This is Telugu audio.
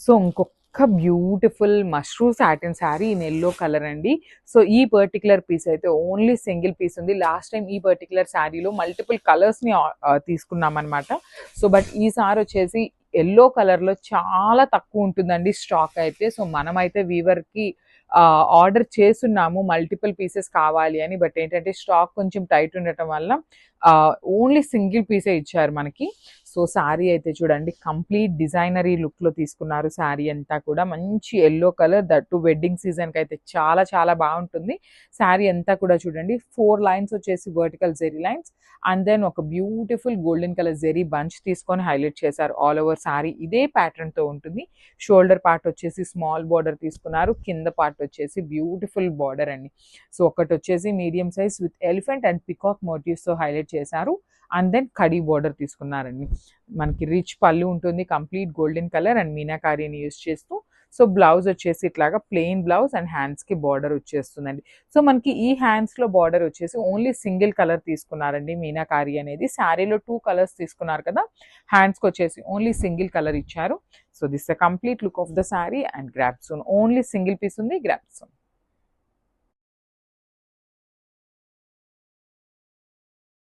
సో ఇంకొక beautiful mushroom satin sari in yellow colour అండి. సో ఈ పర్టికులర్ పీస్ అయితే ఓన్లీ సింగిల్ పీస్ ఉంది. లాస్ట్ టైం ఈ పర్టికులర్ శారీలో మల్టిపుల్ కలర్స్ని తీసుకున్నాం అనమాట. సో బట్ ఈసారి వచ్చేసి ఎల్లో కలర్లో చాలా తక్కువ ఉంటుందండి స్టాక్ అయితే. సో మనమైతే వీవర్కి ఆర్డర్ చేస్తున్నాము మల్టిపుల్ పీసెస్ కావాలి అని. బట్ ఏంటంటే స్టాక్ కొంచెం టైట్ ఉండటం వల్ల ఓన్లీ సింగిల్ పీసే ఇచ్చారు మనకి. సో శారీ అయితే చూడండి కంప్లీట్ డిజైనరీ లుక్లో తీసుకున్నారు. శారీ అంతా కూడా మంచి ఎల్లో కలర్, దట్టు వెడ్డింగ్ సీజన్కి అయితే చాలా చాలా బాగుంటుంది. శారీ అంతా కూడా చూడండి 4 లైన్స్ వచ్చేసి vertical zari lines and then ఒక beautiful golden colour zari bunch తీసుకొని హైలైట్ చేశారు. ఆల్ ఓవర్ శారీ ఇదే ప్యాటర్న్తో ఉంటుంది. షోల్డర్ పార్ట్ వచ్చేసి స్మాల్ బార్డర్ తీసుకున్నారు, కింద పార్ట్ వచ్చేసి బ్యూటిఫుల్ బార్డర్ అండి. సో ఒకటి వచ్చేసి medium size with elephant and peacock మోటివ్స్తో హైలైట్ చేశారు అండ్ దెన్ కడీ బార్డర్ తీసుకున్నారండి. మనకి రిచ్ పళ్ళు ఉంటుంది, కంప్లీట్ గోల్డెన్ కలర్ అండ్ మీనాకారీని యూస్ చేస్తూ. సో బ్లౌజ్ వచ్చేసి ఇట్లాగా ప్లెయిన్ బ్లౌజ్ అండ్ హ్యాండ్స్కి బార్డర్ వచ్చేస్తుందండి. సో మనకి ఈ హ్యాండ్స్లో బార్డర్ వచ్చేసి ఓన్లీ సింగిల్ కలర్ తీసుకున్నారండి మీనాకారి అనేది. శారీలో 2 కలర్స్ తీసుకున్నారు కదా, హ్యాండ్స్కి వచ్చేసి ఓన్లీ సింగిల్ కలర్ ఇచ్చారు. So this the complete look of the sari and grab soon. Only single piece ఉంది, గ్రాప్ సూన్.